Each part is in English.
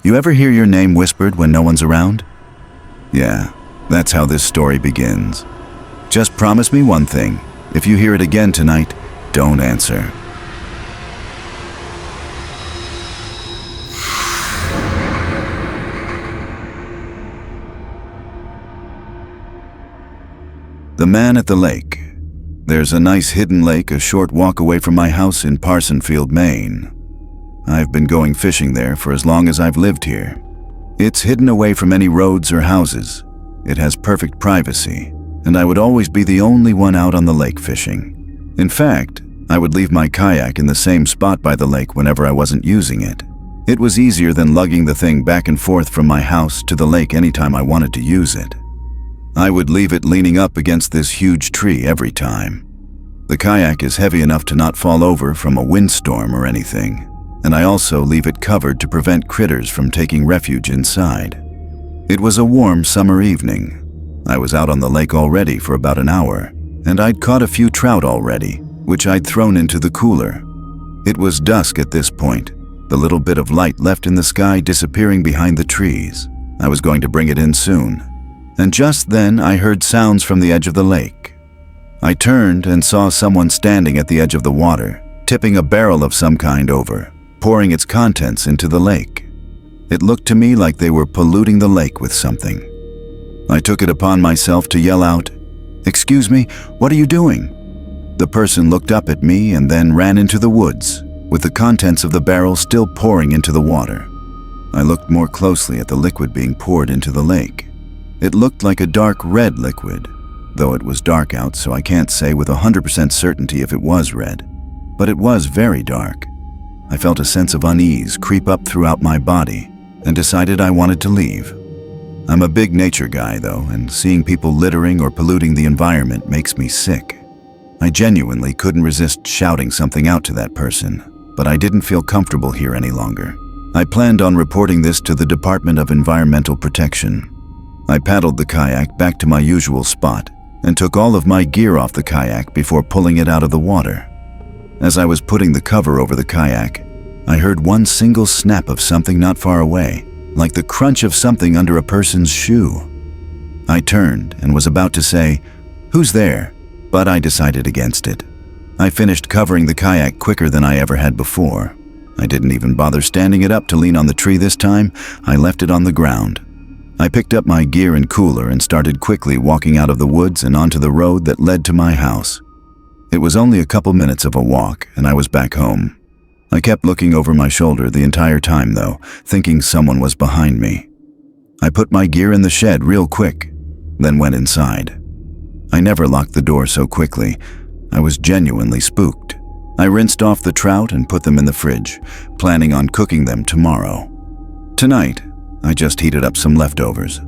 You ever hear your name whispered when no one's around? Yeah, that's how this story begins. Just promise me one thing. If you hear it again tonight, don't answer. The Man at the Lake. There's a nice hidden lake a short walk away from my house in Parsonfield, Maine. I've been going fishing there for as long as I've lived here. It's hidden away from any roads or houses. It has perfect privacy, and I would always be the only one out on the lake fishing. In fact, I would leave my kayak in the same spot by the lake whenever I wasn't using it. It was easier than lugging the thing back and forth from my house to the lake anytime I wanted to use it. I would leave it leaning up against this huge tree every time. The kayak is heavy enough to not fall over from a windstorm or anything, and I also leave it covered to prevent critters from taking refuge inside. It was a warm summer evening. I was out on the lake already for about an hour, and I'd caught a few trout already, which I'd thrown into the cooler. It was dusk at this point, the little bit of light left in the sky disappearing behind the trees. I was going to bring it in soon. And just then I heard sounds from the edge of the lake. I turned and saw someone standing at the edge of the water, tipping a barrel of some kind over, pouring its contents into the lake. It looked to me like they were polluting the lake with something. I took it upon myself to yell out, "Excuse me, what are you doing?" The person looked up at me and then ran into the woods, with the contents of the barrel still pouring into the water. I looked more closely at the liquid being poured into the lake. It looked like a dark red liquid, though it was dark out, so I can't say with 100% certainty if it was red. But it was very dark. I felt a sense of unease creep up throughout my body and decided I wanted to leave. I'm a big nature guy, though, and seeing people littering or polluting the environment makes me sick. I genuinely couldn't resist shouting something out to that person, but I didn't feel comfortable here any longer. I planned on reporting this to the Department of Environmental Protection. I paddled the kayak back to my usual spot and took all of my gear off the kayak before pulling it out of the water. As I was putting the cover over the kayak, I heard one single snap of something not far away, like the crunch of something under a person's shoe. I turned and was about to say, "Who's there?" but I decided against it. I finished covering the kayak quicker than I ever had before. I didn't even bother standing it up to lean on the tree this time. I left it on the ground. I picked up my gear and cooler and started quickly walking out of the woods and onto the road that led to my house. It was only a couple minutes of a walk, and I was back home. I kept looking over my shoulder the entire time, though, thinking someone was behind me. I put my gear in the shed real quick, then went inside. I never locked the door so quickly. I was genuinely spooked. I rinsed off the trout and put them in the fridge, planning on cooking them tomorrow. Tonight, I just heated up some leftovers.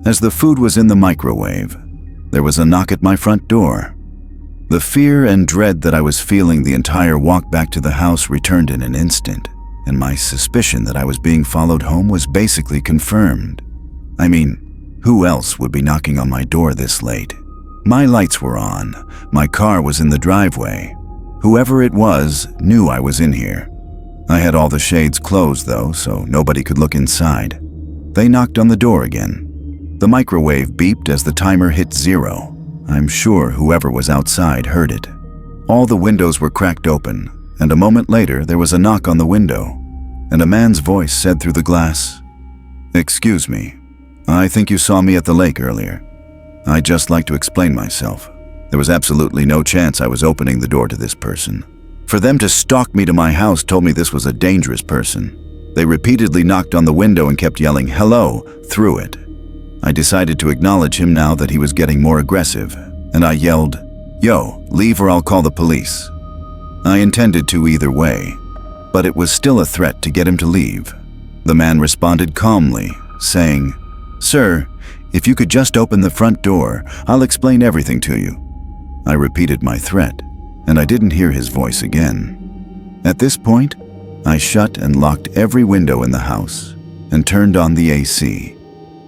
As the food was in the microwave, there was a knock at my front door. The fear and dread that I was feeling the entire walk back to the house returned in an instant, and my suspicion that I was being followed home was basically confirmed. I mean, who else would be knocking on my door this late? My lights were on. My car was in the driveway. Whoever it was knew I was in here. I had all the shades closed, though, so nobody could look inside. They knocked on the door again. The microwave beeped as the timer hit 0. I'm sure whoever was outside heard it. All the windows were cracked open, and a moment later there was a knock on the window, and a man's voice said through the glass, "Excuse me, I think you saw me at the lake earlier. I'd just like to explain myself. There was absolutely no chance I was opening the door to this person. For them to stalk me to my house told me this was a dangerous person. They repeatedly knocked on the window and kept yelling, 'Hello,' through it. I decided to acknowledge him now that he was getting more aggressive, and I yelled, 'Yo, leave or I'll call the police.' I intended to either way, but it was still a threat to get him to leave. The man responded calmly, saying, 'Sir, if you could just open the front door, I'll explain everything to you.' I repeated my threat, and I didn't hear his voice again. At this point, I shut and locked every window in the house and turned on the AC.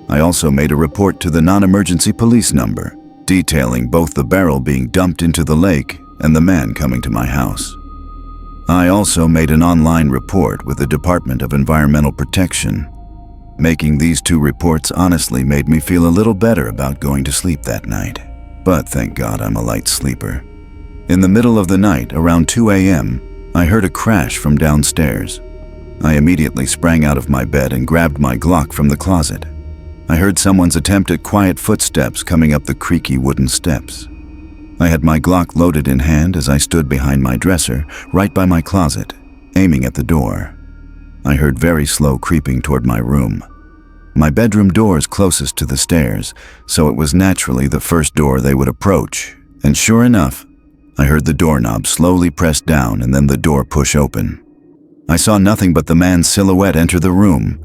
I also made a report to the non-emergency police number, detailing both the barrel being dumped into the lake and the man coming to my house. I also made an online report with the Department of Environmental Protection. Making these 2 reports honestly made me feel a little better about going to sleep that night. But thank God I'm a light sleeper. In the middle of the night, around 2 a.m., I heard a crash from downstairs. I immediately sprang out of my bed and grabbed my Glock from the closet. I heard someone's attempt at quiet footsteps coming up the creaky wooden steps. I had my Glock loaded in hand as I stood behind my dresser, right by my closet, aiming at the door. I heard very slow creeping toward my room. My bedroom door is closest to the stairs, so it was naturally the first door they would approach, and sure enough, I heard the doorknob slowly press down and then the door push open. I saw nothing but the man's silhouette enter the room.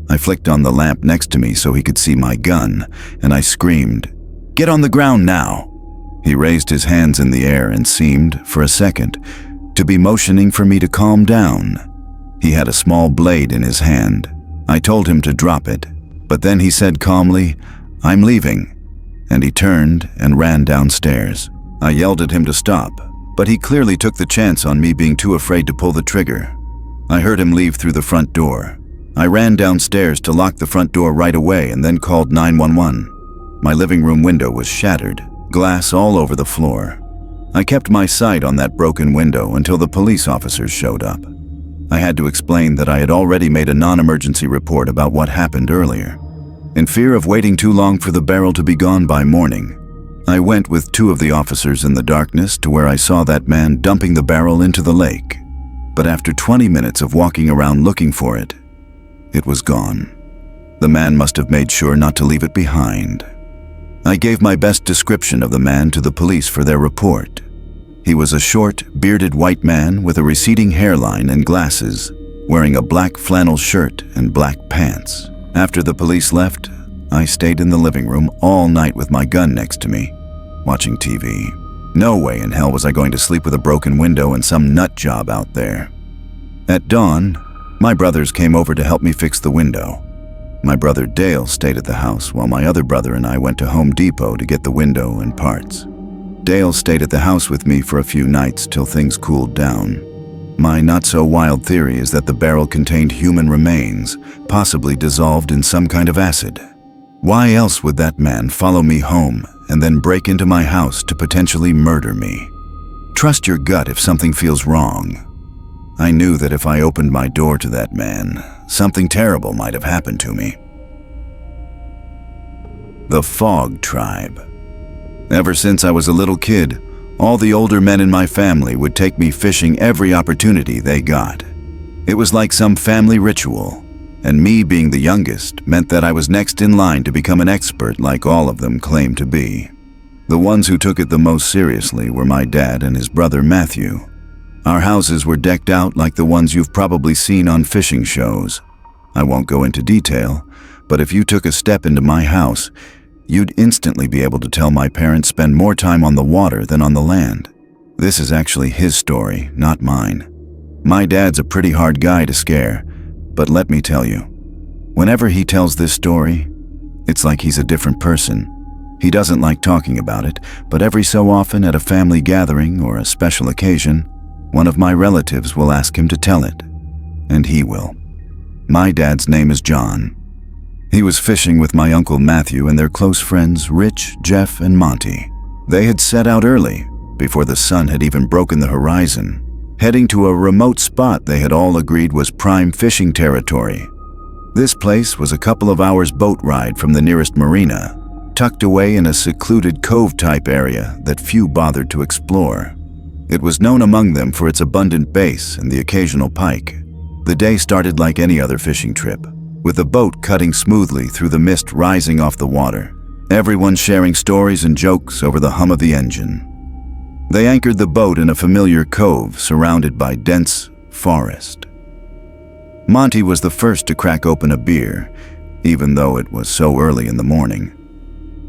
I flicked on the lamp next to me so he could see my gun, and I screamed, "Get on the ground now!" He raised his hands in the air and seemed, for a second, to be motioning for me to calm down. He had a small blade in his hand. I told him to drop it, but then he said calmly, "I'm leaving," and he turned and ran downstairs. I yelled at him to stop, but he clearly took the chance on me being too afraid to pull the trigger. I heard him leave through the front door. I ran downstairs to lock the front door right away and then called 911. My living room window was shattered, glass all over the floor. I kept my sight on that broken window until the police officers showed up. I had to explain that I had already made a non-emergency report about what happened earlier. In fear of waiting too long for the barrel to be gone by morning, I went with 2 of the officers in the darkness to where I saw that man dumping the barrel into the lake. But after 20 minutes of walking around looking for it, it was gone. The man must have made sure not to leave it behind. I gave my best description of the man to the police for their report. He was a short, bearded white man with a receding hairline and glasses, wearing a black flannel shirt and black pants. After the police left, I stayed in the living room all night with my gun next to me, watching TV. No way in hell was I going to sleep with a broken window and some nut job out there. At dawn, my brothers came over to help me fix the window. My brother Dale stayed at the house while my other brother and I went to Home Depot to get the window and parts. Dale stayed at the house with me for a few nights till things cooled down. My not-so-wild theory is that the barrel contained human remains, possibly dissolved in some kind of acid. Why else would that man follow me home and then break into my house to potentially murder me? Trust your gut if something feels wrong. I knew that if I opened my door to that man, something terrible might have happened to me. The Fog Tribe. Ever since I was a little kid, all the older men in my family would take me fishing every opportunity they got. It was like some family ritual, and me being the youngest meant that I was next in line to become an expert like all of them claimed to be. The ones who took it the most seriously were my dad and his brother Matthew. Our houses were decked out like the ones you've probably seen on fishing shows. I won't go into detail, but if you took a step into my house, you'd instantly be able to tell my parents spend more time on the water than on the land. This is actually his story, not mine. My dad's a pretty hard guy to scare, but let me tell you, whenever he tells this story, it's like he's a different person. He doesn't like talking about it, but every so often at a family gathering or a special occasion, one of my relatives will ask him to tell it, and he will. My dad's name is John. He was fishing with my uncle Matthew and their close friends Rich, Jeff, and Monty. They had set out early, before the sun had even broken the horizon, heading to a remote spot they had all agreed was prime fishing territory. This place was a couple of hours boat ride from the nearest marina, tucked away in a secluded cove-type area that few bothered to explore. It was known among them for its abundant bass and the occasional pike. The day started like any other fishing trip, with the boat cutting smoothly through the mist rising off the water, everyone sharing stories and jokes over the hum of the engine. They anchored the boat in a familiar cove surrounded by dense forest. Monty was the first to crack open a beer, even though it was so early in the morning.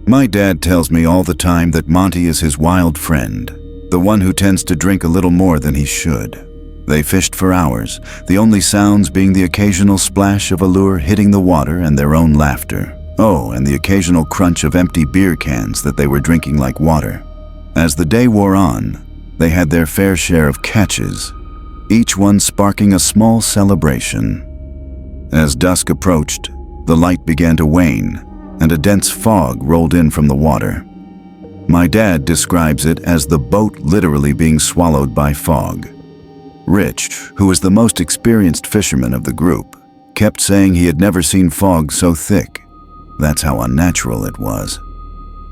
My dad tells me all the time that Monty is his wild friend, the one who tends to drink a little more than he should. They fished for hours, the only sounds being the occasional splash of a lure hitting the water and their own laughter. Oh, and the occasional crunch of empty beer cans that they were drinking like water. As the day wore on, they had their fair share of catches, each one sparking a small celebration. As dusk approached, the light began to wane, and a dense fog rolled in from the water. My dad describes it as the boat literally being swallowed by fog. Rich, who was the most experienced fisherman of the group, kept saying he had never seen fog so thick. That's how unnatural it was.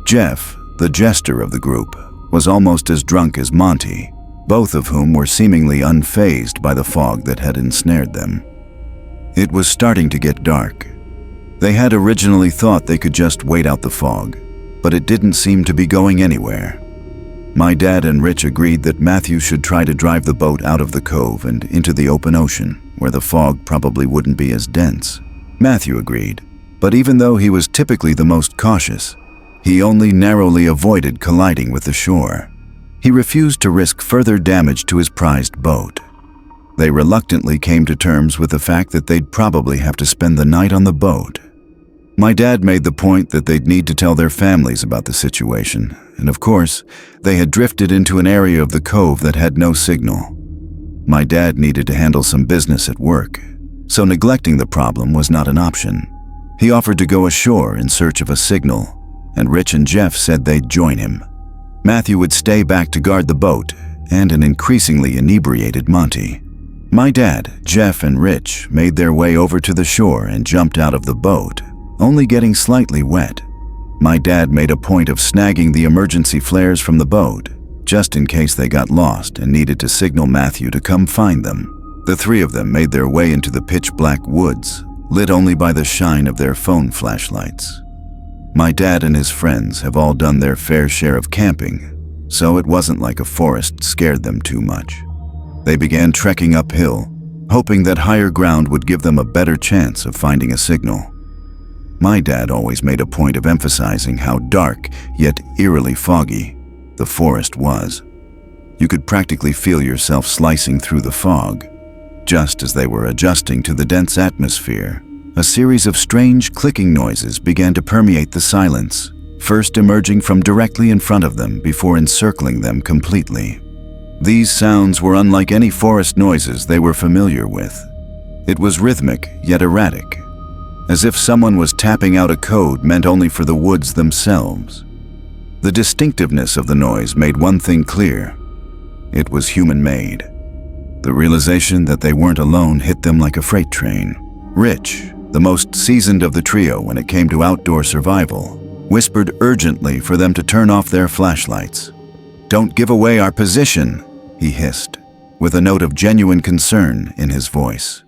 Jeff, the jester of the group, was almost as drunk as Monty, both of whom were seemingly unfazed by the fog that had ensnared them. It was starting to get dark. They had originally thought they could just wait out the fog, but it didn't seem to be going anywhere. My dad and Rich agreed that Matthew should try to drive the boat out of the cove and into the open ocean, where the fog probably wouldn't be as dense. Matthew agreed, but even though he was typically the most cautious, he only narrowly avoided colliding with the shore. He refused to risk further damage to his prized boat. They reluctantly came to terms with the fact that they'd probably have to spend the night on the boat. My dad made the point that they'd need to tell their families about the situation, and of course, they had drifted into an area of the cove that had no signal. My dad needed to handle some business at work, so neglecting the problem was not an option. He offered to go ashore in search of a signal, and Rich and Jeff said they'd join him. Matthew would stay back to guard the boat, and an increasingly inebriated Monty. My dad, Jeff, and Rich made their way over to the shore and jumped out of the boat, only getting slightly wet. My dad made a point of snagging the emergency flares from the boat, just in case they got lost and needed to signal Matthew to come find them. The three of them made their way into the pitch-black woods, lit only by the shine of their phone flashlights. My dad and his friends have all done their fair share of camping, so it wasn't like a forest scared them too much. They began trekking uphill, hoping that higher ground would give them a better chance of finding a signal. My dad always made a point of emphasizing how dark, yet eerily foggy, the forest was. You could practically feel yourself slicing through the fog. Just as they were adjusting to the dense atmosphere, a series of strange clicking noises began to permeate the silence, first emerging from directly in front of them before encircling them completely. These sounds were unlike any forest noises they were familiar with. It was rhythmic, yet erratic, as if someone was tapping out a code meant only for the woods themselves. The distinctiveness of the noise made one thing clear: it was human-made. The realization that they weren't alone hit them like a freight train. Rich, the most seasoned of the trio when it came to outdoor survival, whispered urgently for them to turn off their flashlights. "Don't give away our position," he hissed, with a note of genuine concern in his voice.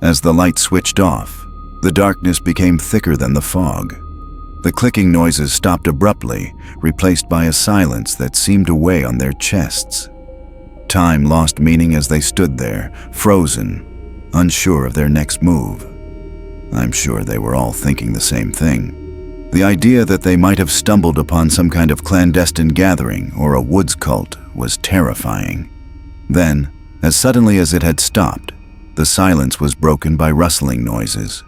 As the light switched off, the darkness became thicker than the fog. The clicking noises stopped abruptly, replaced by a silence that seemed to weigh on their chests. Time lost meaning as they stood there, frozen, unsure of their next move. I'm sure they were all thinking the same thing. The idea that they might have stumbled upon some kind of clandestine gathering or a woods cult was terrifying. Then, as suddenly as it had stopped, the silence was broken by rustling noises,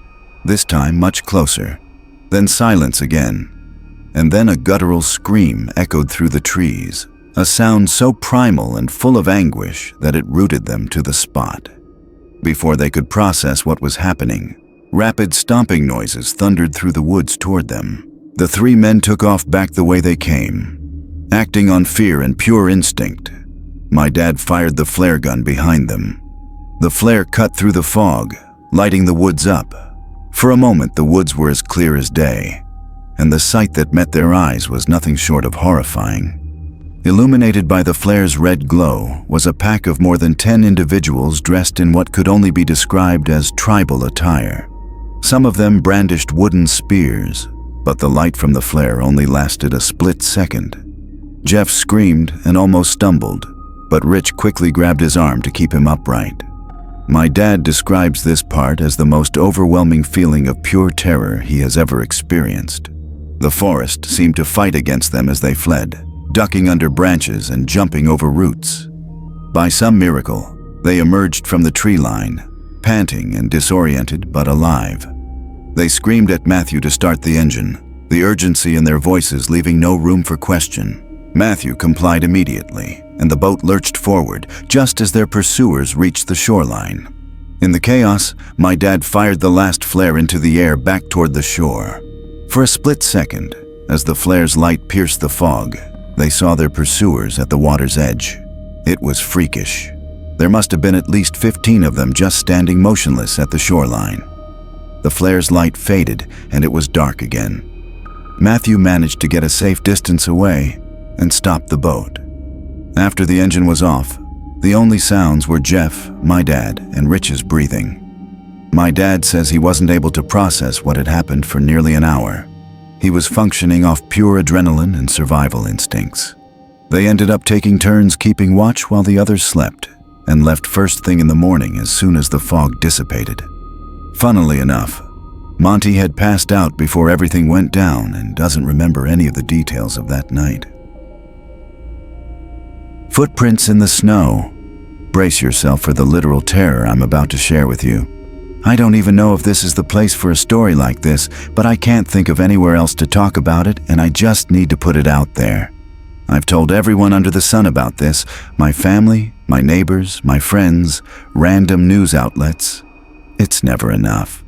this time much closer. Then silence again, and then a guttural scream echoed through the trees, a sound so primal and full of anguish that it rooted them to the spot. Before they could process what was happening, rapid stomping noises thundered through the woods toward them. The three men took off back the way they came, acting on fear and pure instinct. My dad fired the flare gun behind them. The flare cut through the fog, lighting the woods up. For a moment, the woods were as clear as day, and the sight that met their eyes was nothing short of horrifying. Illuminated by the flare's red glow was a pack of more than 10 individuals dressed in what could only be described as tribal attire. Some of them brandished wooden spears, but the light from the flare only lasted a split second. Jeff screamed and almost stumbled, but Rich quickly grabbed his arm to keep him upright. My dad describes this part as the most overwhelming feeling of pure terror he has ever experienced. The forest seemed to fight against them as they fled, ducking under branches and jumping over roots. By some miracle, they emerged from the tree line, panting and disoriented but alive. They screamed at Matthew to start the engine, the urgency in their voices leaving no room for question. Matthew complied immediately, and the boat lurched forward just as their pursuers reached the shoreline. In the chaos, my dad fired the last flare into the air back toward the shore. For a split second, as the flare's light pierced the fog, they saw their pursuers at the water's edge. It was freakish. There must have been at least 15 of them just standing motionless at the shoreline. The flare's light faded, and it was dark again. Matthew managed to get a safe distance away and stopped the boat. After the engine was off, the only sounds were Jeff, my dad, and Rich's breathing. My dad says he wasn't able to process what had happened for nearly an hour. He was functioning off pure adrenaline and survival instincts. They ended up taking turns keeping watch while the others slept, and left first thing in the morning as soon as the fog dissipated. Funnily enough, Monty had passed out before everything went down and doesn't remember any of the details of that night. Footprints in the snow. Brace yourself for the literal terror I'm about to share with you. I don't even know if this is the place for a story like this, but I can't think of anywhere else to talk about it, and I just need to put it out there. I've told everyone under the sun about this, my family, my neighbors, my friends, random news outlets. It's never enough.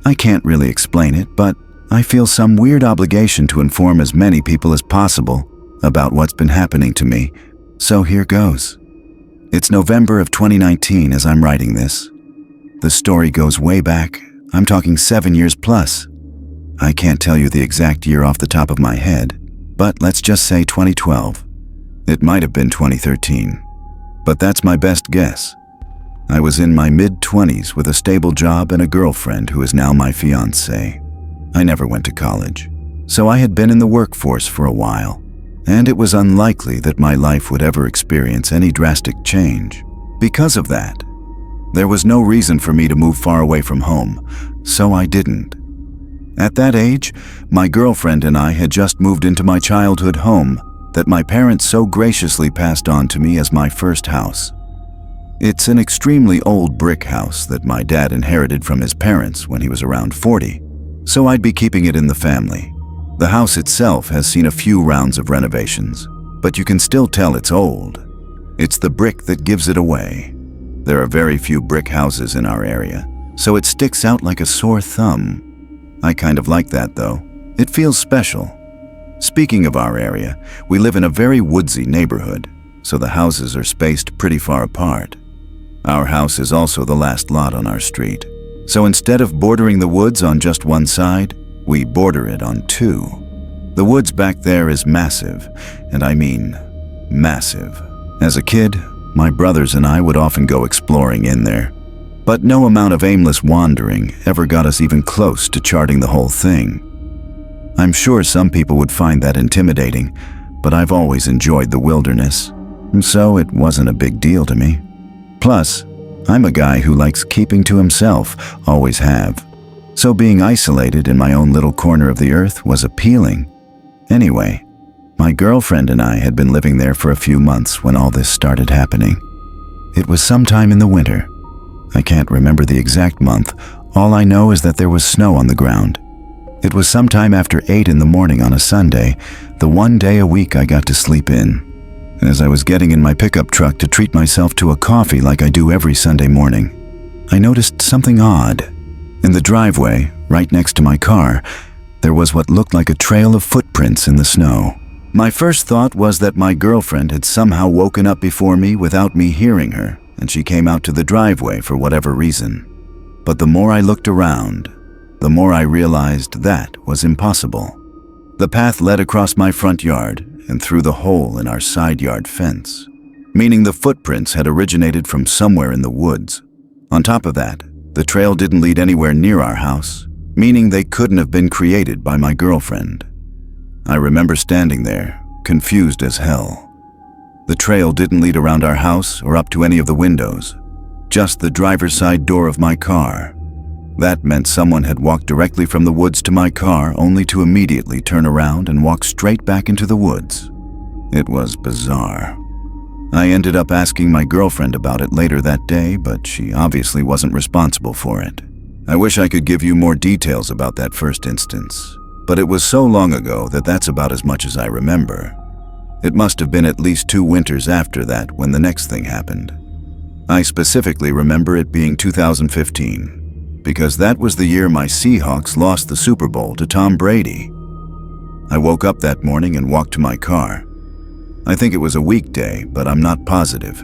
I can't really explain it, but I feel some weird obligation to inform as many people as possible about what's been happening to me, so here goes. It's November of 2019 as I'm writing this. The story goes way back. I'm talking 7 years plus. I can't tell you the exact year off the top of my head, but let's just say 2012. It might have been 2013, but that's my best guess. I was in my mid-20s with a stable job and a girlfriend who is now my fiancée. I never went to college, so I had been in the workforce for a while, and it was unlikely that my life would ever experience any drastic change. Because of that, there was no reason for me to move far away from home, so I didn't. At that age, my girlfriend and I had just moved into my childhood home that my parents so graciously passed on to me as my first house. It's an extremely old brick house that my dad inherited from his parents when he was around 40, so I'd be keeping it in the family. The house itself has seen a few rounds of renovations, but you can still tell it's old. It's the brick that gives it away. There are very few brick houses in our area, so it sticks out like a sore thumb. I kind of like that though. It feels special. Speaking of our area, we live in a very woodsy neighborhood, so the houses are spaced pretty far apart. Our house is also the last lot on our street, so instead of bordering the woods on just one side, we border it on two. The woods back there is massive, and I mean massive. As a kid, my brothers and I would often go exploring in there, but no amount of aimless wandering ever got us even close to charting the whole thing. I'm sure some people would find that intimidating, but I've always enjoyed the wilderness, and so it wasn't a big deal to me. Plus, I'm a guy who likes keeping to himself, always have. So being isolated in my own little corner of the earth was appealing. Anyway, my girlfriend and I had been living there for a few months when all this started happening. It was sometime in the winter. I can't remember the exact month. All I know is that there was snow on the ground. It was sometime after 8 in the morning on a Sunday, the one day a week I got to sleep in. As I was getting in my pickup truck to treat myself to a coffee like I do every Sunday morning, I noticed something odd. In the driveway, right next to my car, there was what looked like a trail of footprints in the snow. My first thought was that my girlfriend had somehow woken up before me without me hearing her, and she came out to the driveway for whatever reason. But the more I looked around, the more I realized that was impossible. The path led across my front yard and through the hole in our side yard fence, meaning the footprints had originated from somewhere in the woods. On top of that, the trail didn't lead anywhere near our house, meaning they couldn't have been created by my girlfriend. I remember standing there, confused as hell. The trail didn't lead around our house or up to any of the windows, just the driver's side door of my car. That meant someone had walked directly from the woods to my car only to immediately turn around and walk straight back into the woods. It was bizarre. I ended up asking my girlfriend about it later that day, but she obviously wasn't responsible for it. I wish I could give you more details about that first instance, but it was so long ago that that's about as much as I remember. It must have been at least 2 winters after that when the next thing happened. I specifically remember it being 2015, because that was the year my Seahawks lost the Super Bowl to Tom Brady. I woke up that morning and walked to my car. I think it was a weekday, but I'm not positive.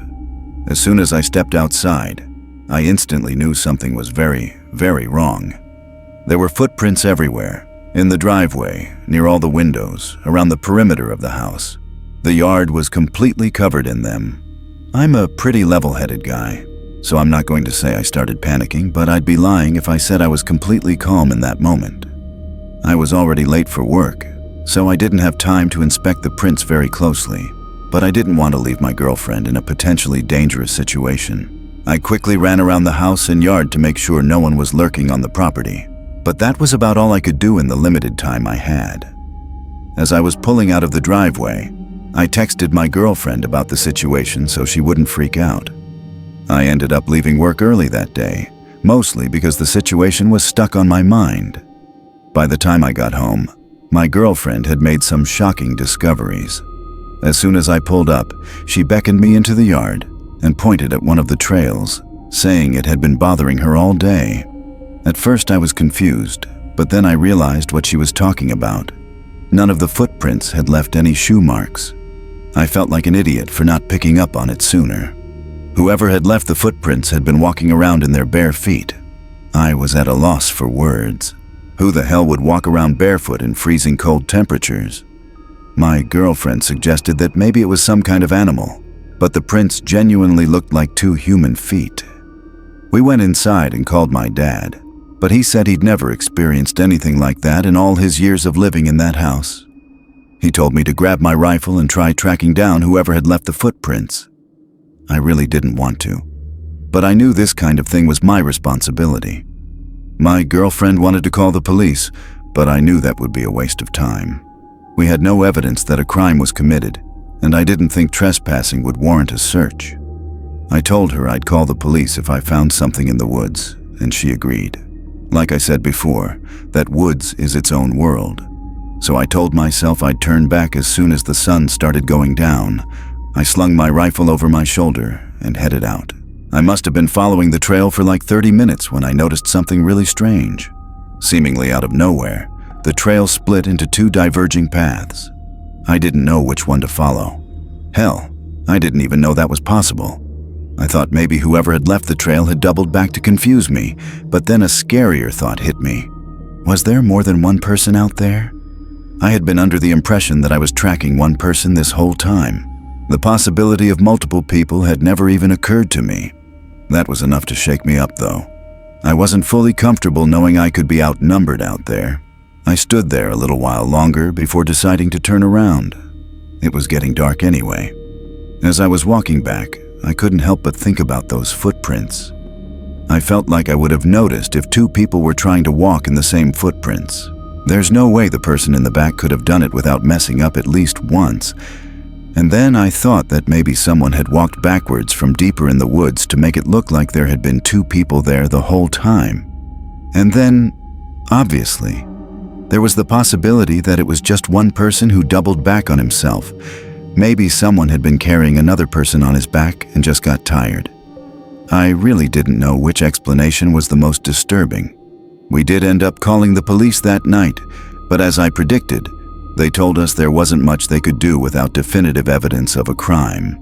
As soon as I stepped outside, I instantly knew something was very, very wrong. There were footprints everywhere, in the driveway, near all the windows, around the perimeter of the house. The yard was completely covered in them. I'm a pretty level-headed guy, so I'm not going to say I started panicking, but I'd be lying if I said I was completely calm in that moment. I was already late for work, so I didn't have time to inspect the prints very closely, but I didn't want to leave my girlfriend in a potentially dangerous situation. I quickly ran around the house and yard to make sure no one was lurking on the property, but that was about all I could do in the limited time I had. As I was pulling out of the driveway, I texted my girlfriend about the situation so she wouldn't freak out. I ended up leaving work early that day, mostly because the situation was stuck on my mind. By the time I got home, my girlfriend had made some shocking discoveries. As soon as I pulled up, she beckoned me into the yard and pointed at one of the trails, saying it had been bothering her all day. At first I was confused, but then I realized what she was talking about. None of the footprints had left any shoe marks. I felt like an idiot for not picking up on it sooner. Whoever had left the footprints had been walking around in their bare feet. I was at a loss for words. Who the hell would walk around barefoot in freezing cold temperatures? My girlfriend suggested that maybe it was some kind of animal, but the prints genuinely looked like 2 human feet. We went inside and called my dad, but he said he'd never experienced anything like that in all his years of living in that house. He told me to grab my rifle and try tracking down whoever had left the footprints. I really didn't want to, but I knew this kind of thing was my responsibility. My girlfriend wanted to call the police, but I knew that would be a waste of time. We had no evidence that a crime was committed, and I didn't think trespassing would warrant a search. I told her I'd call the police if I found something in the woods, and she agreed. Like I said before, that woods is its own world. So I told myself I'd turn back as soon as the sun started going down. I slung my rifle over my shoulder and headed out. I must have been following the trail for like 30 minutes when I noticed something really strange. Seemingly out of nowhere, the trail split into 2 diverging paths. I didn't know which one to follow. Hell, I didn't even know that was possible. I thought maybe whoever had left the trail had doubled back to confuse me, but then a scarier thought hit me. Was there more than one person out there? I had been under the impression that I was tracking one person this whole time. The possibility of multiple people had never even occurred to me. That was enough to shake me up, though. I wasn't fully comfortable knowing I could be outnumbered out there. I stood there a little while longer before deciding to turn around. It was getting dark anyway. As I was walking back, I couldn't help but think about those footprints. I felt like I would have noticed if 2 people were trying to walk in the same footprints. There's no way the person in the back could have done it without messing up at least once. And then I thought that maybe someone had walked backwards from deeper in the woods to make it look like there had been 2 people there the whole time. And then, obviously, there was the possibility that it was just one person who doubled back on himself. Maybe someone had been carrying another person on his back and just got tired. I really didn't know which explanation was the most disturbing. We did end up calling the police that night, but as I predicted, they told us there wasn't much they could do without definitive evidence of a crime.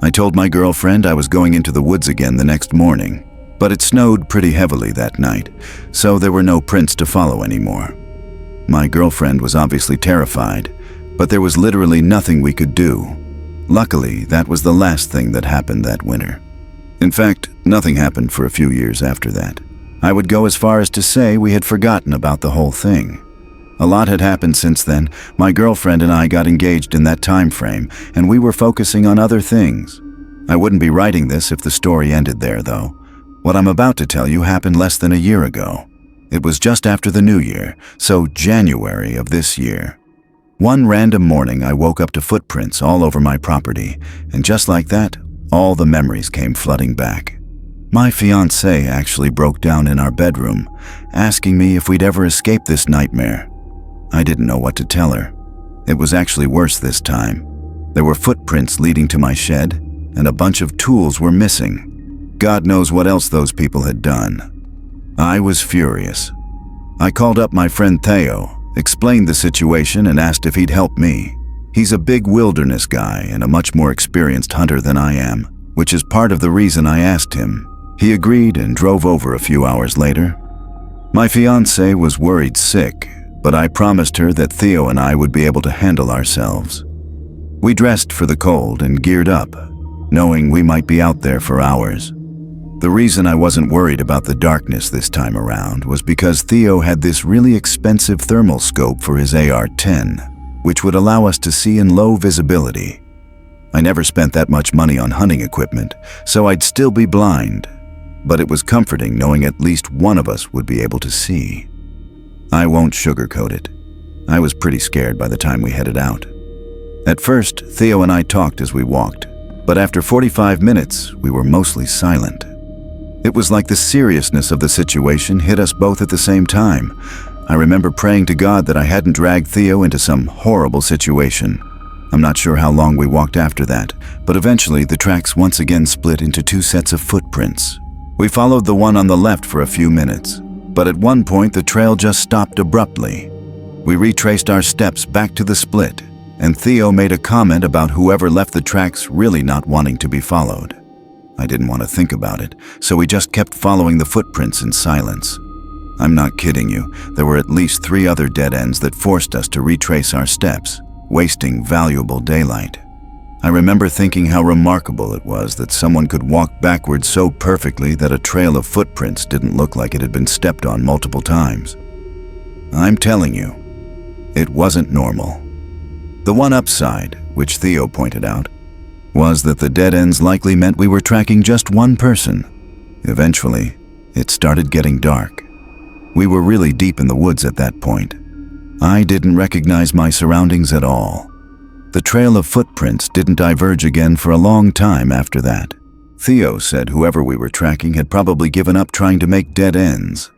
I told my girlfriend I was going into the woods again the next morning, but it snowed pretty heavily that night, so there were no prints to follow anymore. My girlfriend was obviously terrified, but there was literally nothing we could do. Luckily, that was the last thing that happened that winter. In fact, nothing happened for a few years after that. I would go as far as to say we had forgotten about the whole thing. A lot had happened since then. My girlfriend and I got engaged in that time frame, and we were focusing on other things. I wouldn't be writing this if the story ended there, though. What I'm about to tell you happened less than a year ago. It was just after the New Year, so January of this year. One random morning, I woke up to footprints all over my property, and just like that, all the memories came flooding back. My fiancée actually broke down in our bedroom, asking me if we'd ever escape this nightmare. I didn't know what to tell her. It was actually worse this time. There were footprints leading to my shed, and a bunch of tools were missing. God knows what else those people had done. I was furious. I called up my friend Theo, explained the situation, and asked if he'd help me. He's a big wilderness guy and a much more experienced hunter than I am, which is part of the reason I asked him. He agreed and drove over a few hours later. My fiancée was worried sick, but I promised her that Theo and I would be able to handle ourselves. We dressed for the cold and geared up, knowing we might be out there for hours. The reason I wasn't worried about the darkness this time around was because Theo had this really expensive thermal scope for his AR-10, which would allow us to see in low visibility. I never spent that much money on hunting equipment, so I'd still be blind, but it was comforting knowing at least one of us would be able to see. I won't sugarcoat it. I was pretty scared by the time we headed out. At first, Theo and I talked as we walked, but after 45 minutes, we were mostly silent. It was like the seriousness of the situation hit us both at the same time. I remember praying to God that I hadn't dragged Theo into some horrible situation. I'm not sure how long we walked after that, but eventually the tracks once again split into two sets of footprints. We followed the one on the left for a few minutes, but at one point the trail just stopped abruptly. We retraced our steps back to the split, and Theo made a comment about whoever left the tracks really not wanting to be followed. I didn't want to think about it, so we just kept following the footprints in silence. I'm not kidding you, there were at least 3 other dead ends that forced us to retrace our steps, wasting valuable daylight. I remember thinking how remarkable it was that someone could walk backwards so perfectly that a trail of footprints didn't look like it had been stepped on multiple times. I'm telling you, it wasn't normal. The one upside, which Theo pointed out, was that the dead ends likely meant we were tracking just one person. Eventually, it started getting dark. We were really deep in the woods at that point. I didn't recognize my surroundings at all. The trail of footprints didn't diverge again for a long time after that. Theo said whoever we were tracking had probably given up trying to make dead ends.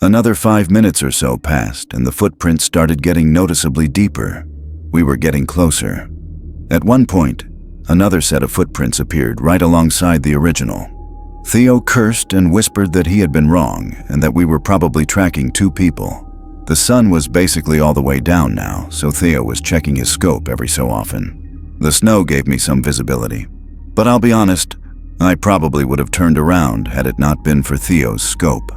Another 5 minutes or so passed, and the footprints started getting noticeably deeper. We were getting closer. At one point, another set of footprints appeared right alongside the original. Theo cursed and whispered that he had been wrong and that we were probably tracking 2 people. The sun was basically all the way down now, so Theo was checking his scope every so often. The snow gave me some visibility, but I'll be honest, I probably would have turned around had it not been for Theo's scope.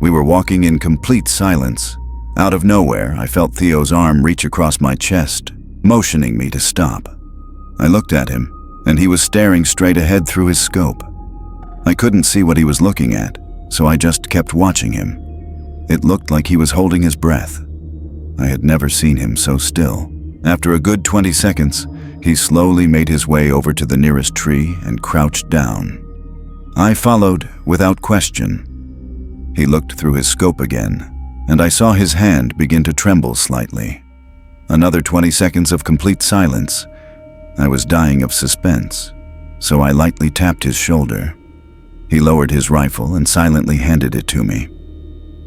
We were walking in complete silence. Out of nowhere, I felt Theo's arm reach across my chest, motioning me to stop. I looked at him, and he was staring straight ahead through his scope. I couldn't see what he was looking at, so I just kept watching him. It looked like he was holding his breath. I had never seen him so still. After a good 20 seconds, he slowly made his way over to the nearest tree and crouched down. I followed without question. He looked through his scope again, and I saw his hand begin to tremble slightly. Another 20 seconds of complete silence. I was dying of suspense, so I lightly tapped his shoulder. He lowered his rifle and silently handed it to me.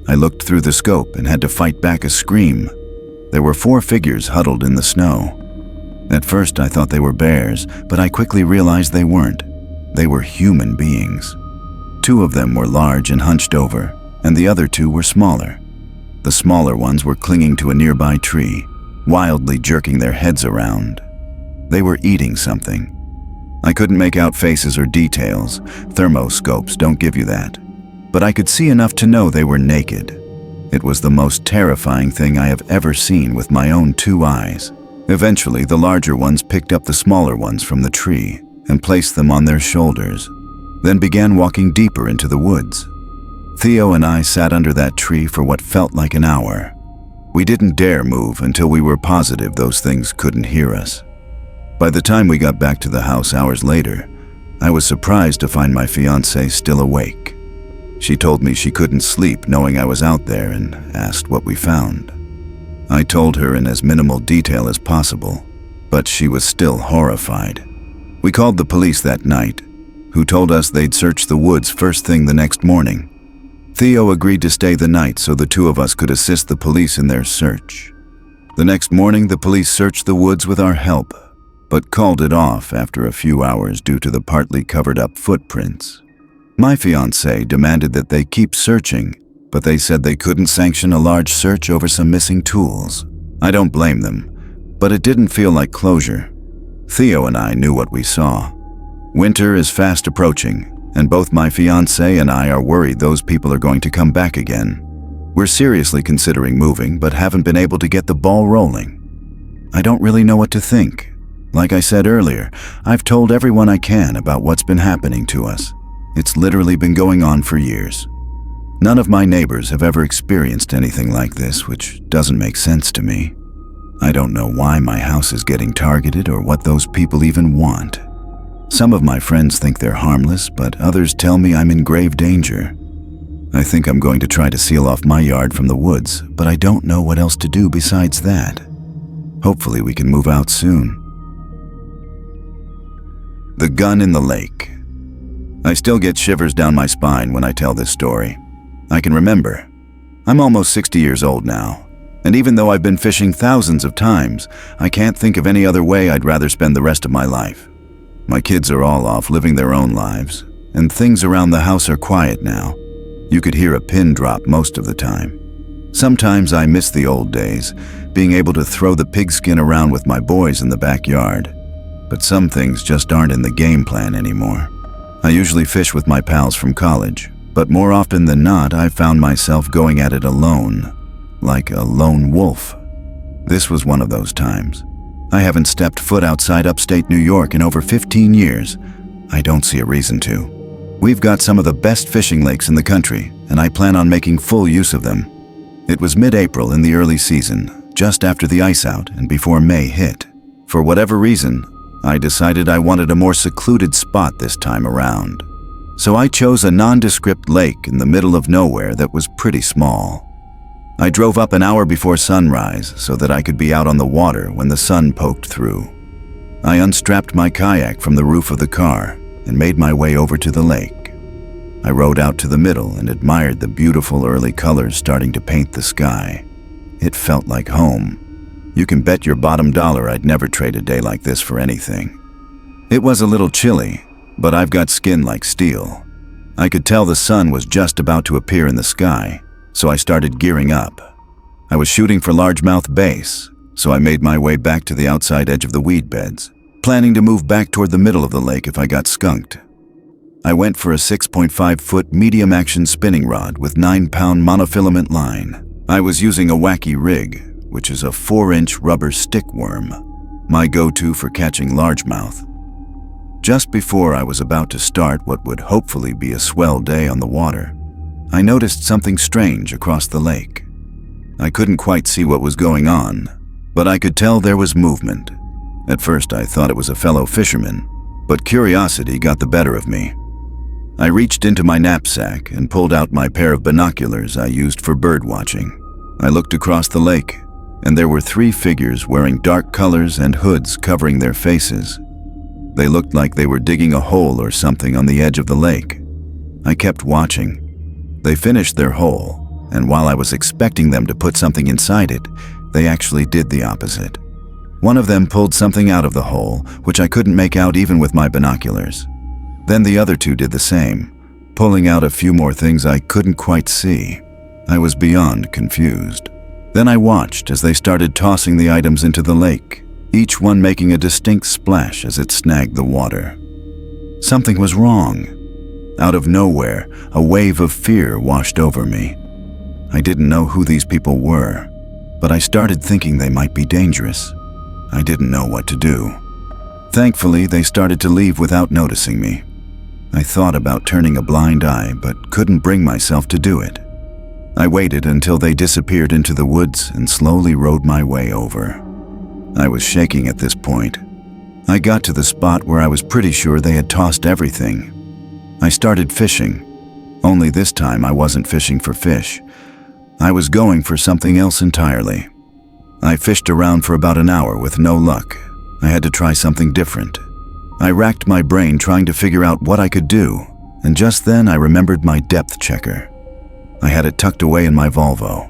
I looked through the scope and had to fight back a scream. There were 4 figures huddled in the snow. At first I thought they were bears, but I quickly realized they weren't. They were human beings. 2 of them were large and hunched over, and the other 2 were smaller. The smaller ones were clinging to a nearby tree, wildly jerking their heads around. They were eating something. I couldn't make out faces or details. Thermoscopes don't give you that. But I could see enough to know they were naked. It was the most terrifying thing I have ever seen with my own 2 eyes. Eventually, the larger ones picked up the smaller ones from the tree and placed them on their shoulders, then began walking deeper into the woods. Theo and I sat under that tree for what felt like an hour. We didn't dare move until we were positive those things couldn't hear us. By the time we got back to the house hours later, I was surprised to find my fiancée still awake. She told me she couldn't sleep knowing I was out there and asked what we found. I told her in as minimal detail as possible, but she was still horrified. We called the police that night, who told us they'd search the woods first thing the next morning. Theo agreed to stay the night so the 2 of us could assist the police in their search. The next morning, the police searched the woods with our help. but called it off after a few hours due to the partly covered up footprints. My fiancé demanded that they keep searching, but they said they couldn't sanction a large search over some missing tools. I don't blame them, but it didn't feel like closure. Theo and I knew what we saw. Winter is fast approaching, and both my fiancé and I are worried those people are going to come back again. We're seriously considering moving, but haven't been able to get the ball rolling. I don't really know what to think. Like I said earlier, I've told everyone I can about what's been happening to us. It's literally been going on for years. None of my neighbors have ever experienced anything like this, which doesn't make sense to me. I don't know why my house is getting targeted or what those people even want. Some of my friends think they're harmless, but others tell me I'm in grave danger. I think I'm going to try to seal off my yard from the woods, but I don't know what else to do besides that. Hopefully we can move out soon. The gun in the lake. I still get shivers down my spine when I tell this story. I can remember. I'm almost 60 years old now, and even though I've been fishing thousands of times, I can't think of any other way I'd rather spend the rest of my life. My kids are all off living their own lives, and things around the house are quiet now. You could hear a pin drop most of the time. Sometimes I miss the old days, being able to throw the pigskin around with my boys in the backyard. But some things just aren't in the game plan anymore. I usually fish with my pals from college, but more often than not, I've found myself going at it alone, like a lone wolf. This was one of those times. I haven't stepped foot outside upstate New York in over 15 years. I don't see a reason to. We've got some of the best fishing lakes in the country, and I plan on making full use of them. It was mid-April in the early season, just after the ice out and before May hit. For whatever reason, I decided I wanted a more secluded spot this time around. So I chose a nondescript lake in the middle of nowhere that was pretty small. I drove up an hour before sunrise so that I could be out on the water when the sun poked through. I unstrapped my kayak from the roof of the car and made my way over to the lake. I rode out to the middle and admired the beautiful early colors starting to paint the sky. It felt like home. You can bet your bottom dollar I'd never trade a day like this for anything. It was a little chilly, but I've got skin like steel. I could tell the sun was just about to appear in the sky, so I started gearing up. I was shooting for largemouth bass, so I made my way back to the outside edge of the weed beds, planning to move back toward the middle of the lake if I got skunked. I went for a 6.5-foot medium-action spinning rod with 9-pound monofilament line. I was using a wacky rig, which is a 4-inch rubber stick worm, my go-to for catching largemouth. Just before I was about to start what would hopefully be a swell day on the water, I noticed something strange across the lake. I couldn't quite see what was going on, but I could tell there was movement. At first I thought it was a fellow fisherman, but curiosity got the better of me. I reached into my knapsack and pulled out my pair of binoculars I used for bird watching. I looked across the lake, and there were 3 figures wearing dark colors and hoods covering their faces. They looked like they were digging a hole or something on the edge of the lake. I kept watching. They finished their hole, and while I was expecting them to put something inside it, they actually did the opposite. One of them pulled something out of the hole, which I couldn't make out even with my binoculars. Then the other 2 did the same, pulling out a few more things I couldn't quite see. I was beyond confused. Then I watched as they started tossing the items into the lake, each one making a distinct splash as it snagged the water. Something was wrong. Out of nowhere, a wave of fear washed over me. I didn't know who these people were, but I started thinking they might be dangerous. I didn't know what to do. Thankfully, they started to leave without noticing me. I thought about turning a blind eye, but couldn't bring myself to do it. I waited until they disappeared into the woods and slowly rode my way over. I was shaking at this point. I got to the spot where I was pretty sure they had tossed everything. I started fishing, only this time I wasn't fishing for fish. I was going for something else entirely. I fished around for about an hour with no luck. I had to try something different. I racked my brain trying to figure out what I could do, and just then I remembered my depth checker. I had it tucked away in my Volvo.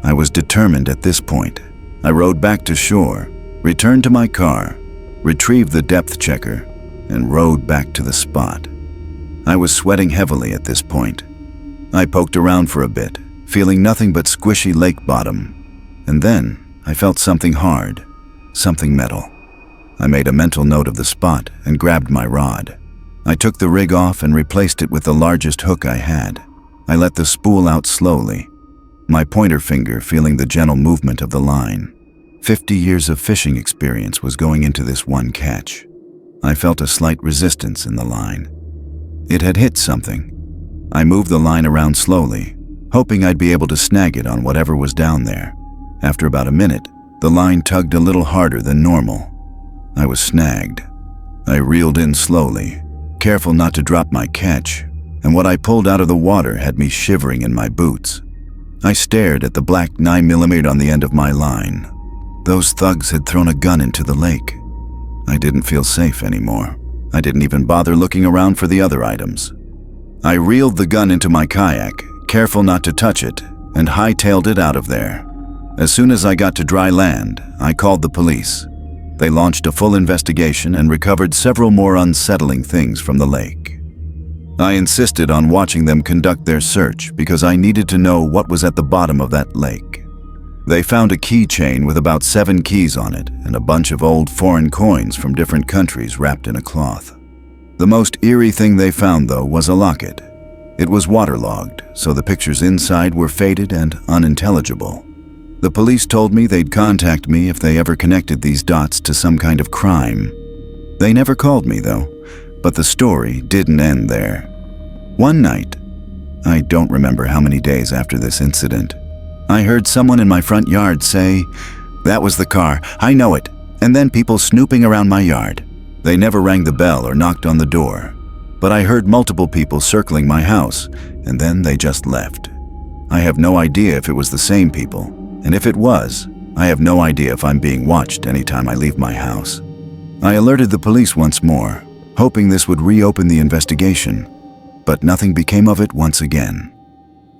I was determined at this point. I rode back to shore, returned to my car, retrieved the depth checker, and rowed back to the spot. I was sweating heavily at this point. I poked around for a bit, feeling nothing but squishy lake bottom, and then I felt something hard, something metal. I made a mental note of the spot and grabbed my rod. I took the rig off and replaced it with the largest hook I had. I let the spool out slowly, my pointer finger feeling the gentle movement of the line. 50 years of fishing experience was going into this one catch. I felt a slight resistance in the line. It had hit something. I moved the line around slowly, hoping I'd be able to snag it on whatever was down there. After about a minute, the line tugged a little harder than normal. I was snagged. I reeled in slowly, careful not to drop my catch, and what I pulled out of the water had me shivering in my boots. I stared at the black 9mm on the end of my line. Those thugs had thrown a gun into the lake. I didn't feel safe anymore. I didn't even bother looking around for the other items. I reeled the gun into my kayak, careful not to touch it, and hightailed it out of there. As soon as I got to dry land, I called the police. They launched a full investigation and recovered several more unsettling things from the lake. I insisted on watching them conduct their search because I needed to know what was at the bottom of that lake. They found a keychain with about 7 keys on it and a bunch of old foreign coins from different countries wrapped in a cloth. The most eerie thing they found, though, was a locket. It was waterlogged, so the pictures inside were faded and unintelligible. The police told me they'd contact me if they ever connected these dots to some kind of crime. They never called me, though, but the story didn't end there. One night, I don't remember how many days after this incident, I heard someone in my front yard say, "That was the car, I know it," and then people snooping around my yard. They never rang the bell or knocked on the door, but I heard multiple people circling my house, and then they just left. I have no idea if it was the same people, and if it was, I have no idea if I'm being watched anytime I leave my house. I alerted the police once more, hoping this would reopen the investigation, but nothing became of it once again.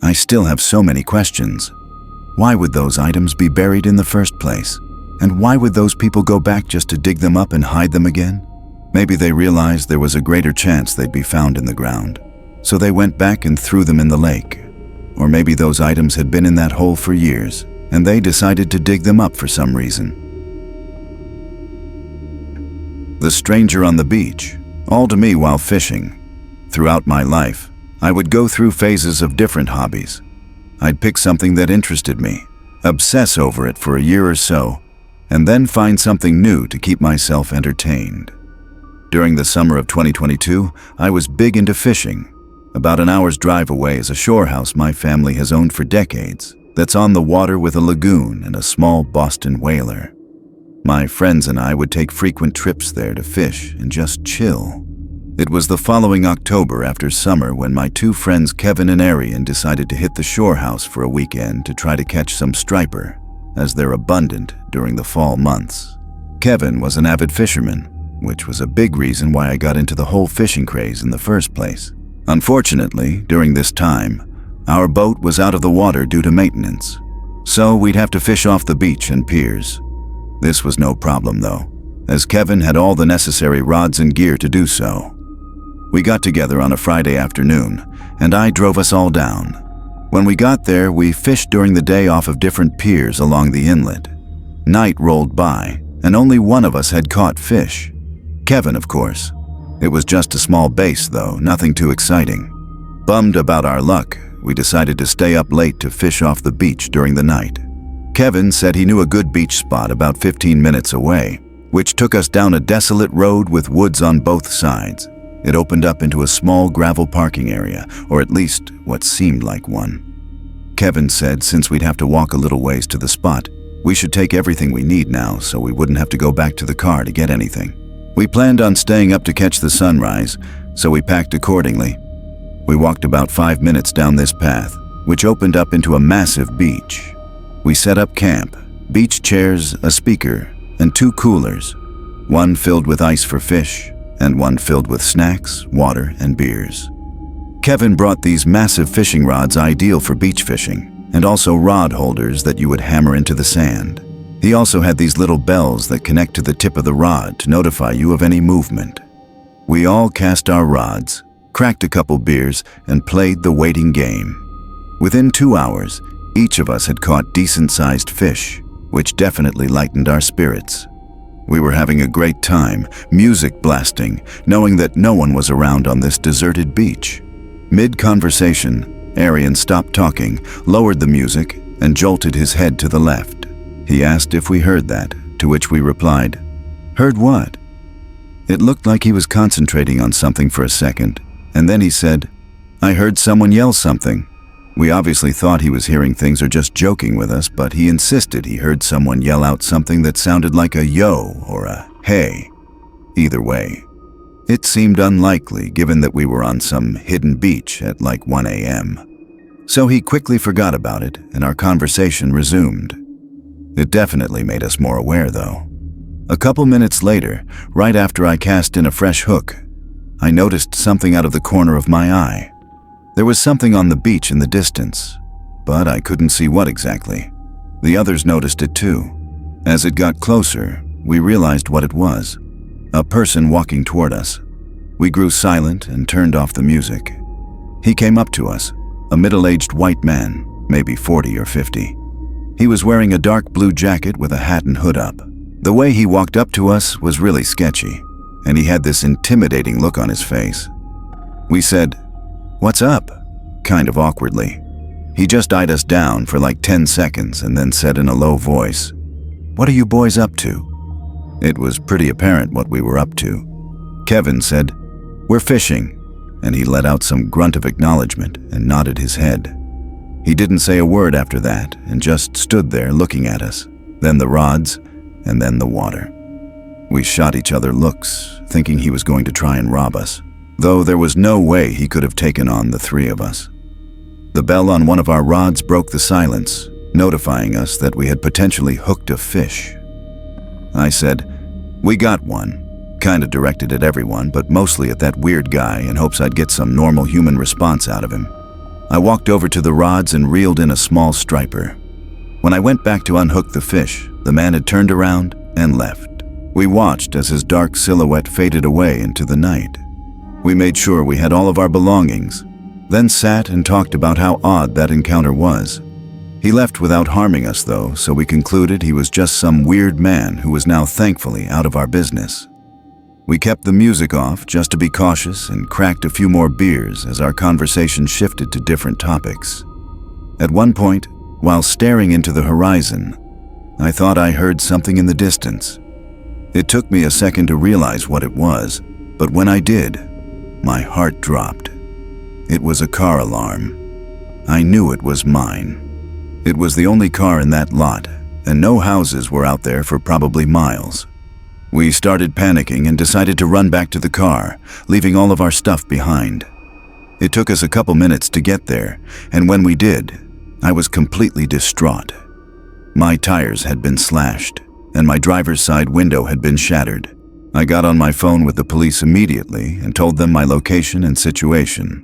I still have so many questions. Why would those items be buried in the first place? And why would those people go back just to dig them up and hide them again? Maybe they realized there was a greater chance they'd be found in the ground, so they went back and threw them in the lake. Or maybe those items had been in that hole for years, and they decided to dig them up for some reason. The stranger on the beach, all to me while fishing. Throughout my life, I would go through phases of different hobbies. I'd pick something that interested me, obsess over it for a year or so, and then find something new to keep myself entertained. During the summer of 2022, I was big into fishing. About an hour's drive away is a shore house my family has owned for decades that's on the water with a lagoon and a small Boston whaler. My friends and I would take frequent trips there to fish and just chill. It was the following October after summer when my 2 friends Kevin and Arian decided to hit the shore house for a weekend to try to catch some striper, as they're abundant during the fall months. Kevin was an avid fisherman, which was a big reason why I got into the whole fishing craze in the first place. Unfortunately, during this time, our boat was out of the water due to maintenance, so we'd have to fish off the beach and piers. This was no problem though, as Kevin had all the necessary rods and gear to do so. We got together on a Friday afternoon, and I drove us all down. When we got there, we fished during the day off of different piers along the inlet. Night rolled by, and only one of us had caught fish. Kevin, of course. It was just a small base though, nothing too exciting. Bummed about our luck, we decided to stay up late to fish off the beach during the night. Kevin said he knew a good beach spot about 15 minutes away, which took us down a desolate road with woods on both sides. It opened up into a small gravel parking area, or at least what seemed like one. Kevin said since we'd have to walk a little ways to the spot, we should take everything we need now so we wouldn't have to go back to the car to get anything. We planned on staying up to catch the sunrise, so we packed accordingly. We walked about 5 minutes down this path, which opened up into a massive beach. We set up camp, beach chairs, a speaker, and 2 coolers, one filled with ice for fish, and one filled with snacks, water, and beers. Kevin brought these massive fishing rods ideal for beach fishing, and also rod holders that you would hammer into the sand. He also had these little bells that connect to the tip of the rod to notify you of any movement. We all cast our rods, cracked a couple beers, and played the waiting game. Within 2 hours, each of us had caught decent-sized fish, which definitely lightened our spirits. We were having a great time, music blasting, knowing that no one was around on this deserted beach. Mid-conversation, Arian stopped talking, lowered the music, and jolted his head to the left. He asked if we heard that, to which we replied, "Heard what?" It looked like he was concentrating on something for a second, and then he said, "I heard someone yell something." We obviously thought he was hearing things or just joking with us, but he insisted he heard someone yell out something that sounded like a yo or a hey. Either way, it seemed unlikely given that we were on some hidden beach at like 1 a.m. So he quickly forgot about it and our conversation resumed. It definitely made us more aware though. A couple minutes later, right after I cast in a fresh hook, I noticed something out of the corner of my eye. There was something on the beach in the distance, but I couldn't see what exactly. The others noticed it too. As it got closer, we realized what it was. A person walking toward us. We grew silent and turned off the music. He came up to us, a middle-aged white man, maybe 40 or 50. He was wearing a dark blue jacket with a hat and hood up. The way he walked up to us was really sketchy, and he had this intimidating look on his face. We said, "What's up?" kind of awkwardly. He just eyed us down for like 10 seconds and then said in a low voice, "What are you boys up to?" It was pretty apparent what we were up to. Kevin said, "We're fishing," and he let out some grunt of acknowledgement and nodded his head. He didn't say a word after that and just stood there looking at us, then the rods, and then the water. We shot each other looks, thinking he was going to try and rob us, though there was no way he could have taken on the three of us. The bell on one of our rods broke the silence, notifying us that we had potentially hooked a fish. I said, "We got one," kinda directed at everyone, but mostly at that weird guy in hopes I'd get some normal human response out of him. I walked over to the rods and reeled in a small striper. When I went back to unhook the fish, the man had turned around and left. We watched as his dark silhouette faded away into the night. We made sure we had all of our belongings, then sat and talked about how odd that encounter was. He left without harming us though, so we concluded he was just some weird man who was now thankfully out of our business. We kept the music off just to be cautious and cracked a few more beers as our conversation shifted to different topics. At one point, while staring into the horizon, I thought I heard something in the distance. It took me a second to realize what it was, but when I did, my heart dropped. It was a car alarm. I knew it was mine. It was the only car in that lot, and no houses were out there for probably miles. We started panicking and decided to run back to the car, leaving all of our stuff behind. It took us a couple minutes to get there, and when we did, I was completely distraught. My tires had been slashed, and my driver's side window had been shattered. I got on my phone with the police immediately and told them my location and situation.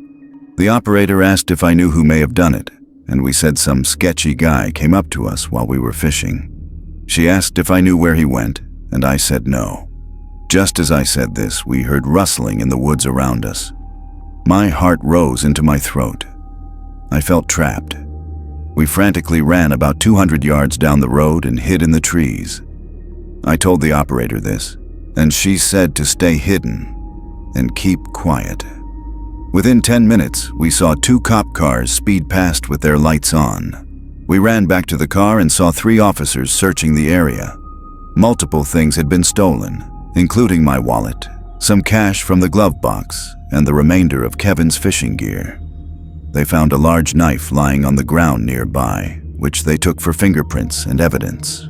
The operator asked if I knew who may have done it, and we said some sketchy guy came up to us while we were fishing. She asked if I knew where he went, and I said no. Just as I said this, we heard rustling in the woods around us. My heart rose into my throat. I felt trapped. We frantically ran about 200 yards down the road and hid in the trees. I told the operator this, and she said to stay hidden and keep quiet. Within 10 minutes, we saw 2 cop cars speed past with their lights on. We ran back to the car and saw 3 officers searching the area. Multiple things had been stolen, including my wallet, some cash from the glove box, and the remainder of Kevin's fishing gear. They found a large knife lying on the ground nearby, which they took for fingerprints and evidence.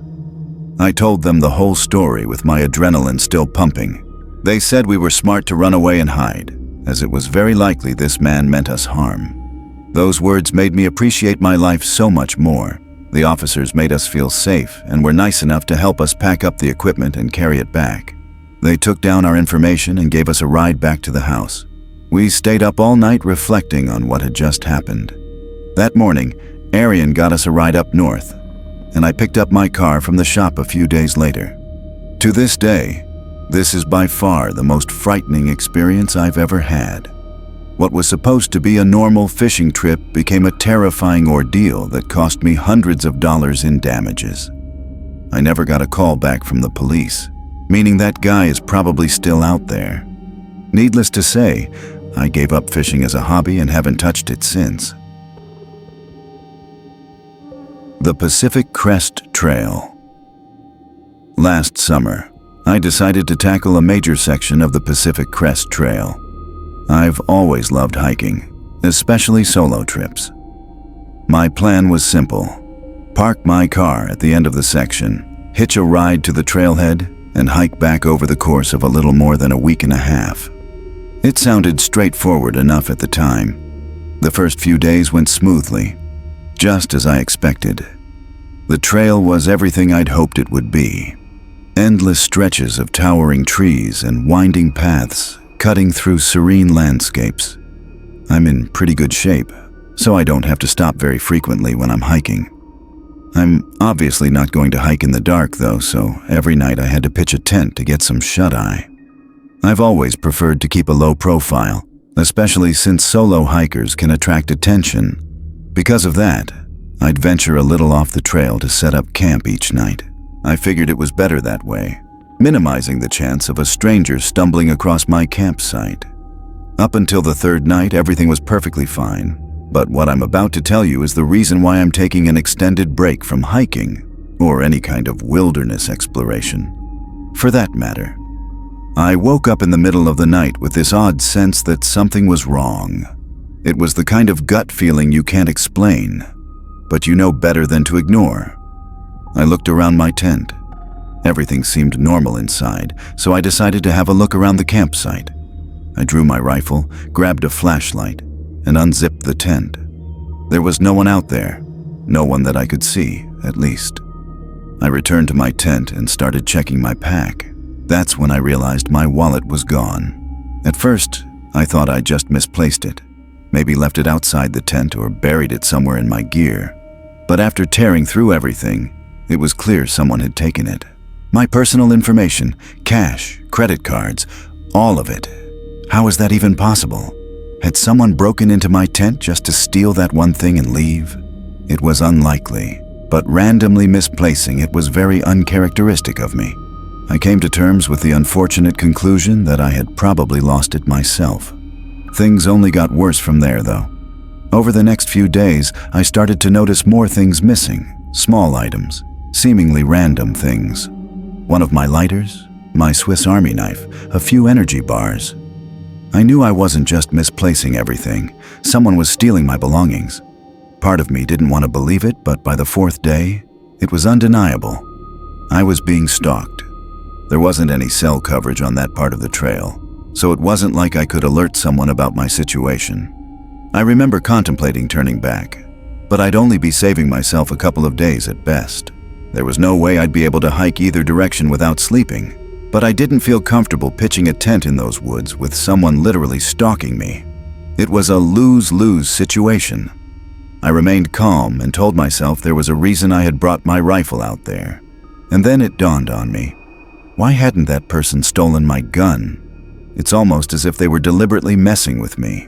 I told them the whole story with my adrenaline still pumping. They said we were smart to run away and hide, as it was very likely this man meant us harm. Those words made me appreciate my life so much more. The officers made us feel safe and were nice enough to help us pack up the equipment and carry it back. They took down our information and gave us a ride back to the house. We stayed up all night reflecting on what had just happened. That morning, Arian got us a ride up north. and I picked up my car from the shop a few days later. To this day, this is by far the most frightening experience I've ever had. What was supposed to be a normal fishing trip became a terrifying ordeal that cost me hundreds of dollars in damages. I never got a call back from the police, meaning that guy is probably still out there. Needless to say, I gave up fishing as a hobby and haven't touched it since. The Pacific Crest Trail. Last summer, I decided to tackle a major section of the Pacific Crest Trail. I've always loved hiking, especially solo trips. My plan was simple: park my car at the end of the section, hitch a ride to the trailhead, and hike back over the course of a little more than a week and a half. It sounded straightforward enough at the time. The first few days went smoothly, just as I expected. The trail was everything I'd hoped it would be. Endless stretches of towering trees and winding paths cutting through serene landscapes. I'm in pretty good shape, so I don't have to stop very frequently when I'm hiking. I'm obviously not going to hike in the dark though, so every night I had to pitch a tent to get some shut-eye. I've always preferred to keep a low profile, especially since solo hikers can attract attention. Because of that, I'd venture a little off the trail to set up camp each night. I figured it was better that way, minimizing the chance of a stranger stumbling across my campsite. Up until the third night, everything was perfectly fine, but what I'm about to tell you is the reason why I'm taking an extended break from hiking, or any kind of wilderness exploration, for that matter. I woke up in the middle of the night with this odd sense that something was wrong. It was the kind of gut feeling you can't explain, but you know better than to ignore. I looked around my tent. Everything seemed normal inside, so I decided to have a look around the campsite. I drew my rifle, grabbed a flashlight, and unzipped the tent. There was no one out there, no one that I could see, at least. I returned to my tent and started checking my pack. That's when I realized my wallet was gone. At first, I thought I just misplaced it, maybe left it outside the tent or buried it somewhere in my gear. But after tearing through everything, it was clear someone had taken it. My personal information, cash, credit cards, all of it. How is that even possible? Had someone broken into my tent just to steal that one thing and leave? It was unlikely, but randomly misplacing it was very uncharacteristic of me. I came to terms with the unfortunate conclusion that I had probably lost it myself. Things only got worse from there, though. Over the next few days, I started to notice more things missing, small items, seemingly random things. One of my lighters, my Swiss Army knife, a few energy bars. I knew I wasn't just misplacing everything. Someone was stealing my belongings. Part of me didn't want to believe it, but by the fourth day, it was undeniable. I was being stalked. There wasn't any cell coverage on that part of the trail, so it wasn't like I could alert someone about my situation. I remember contemplating turning back, but I'd only be saving myself a couple of days at best. There was no way I'd be able to hike either direction without sleeping, but I didn't feel comfortable pitching a tent in those woods with someone literally stalking me. It was a lose-lose situation. I remained calm and told myself there was a reason I had brought my rifle out there. And then it dawned on me. Why hadn't that person stolen my gun? It's almost as if they were deliberately messing with me.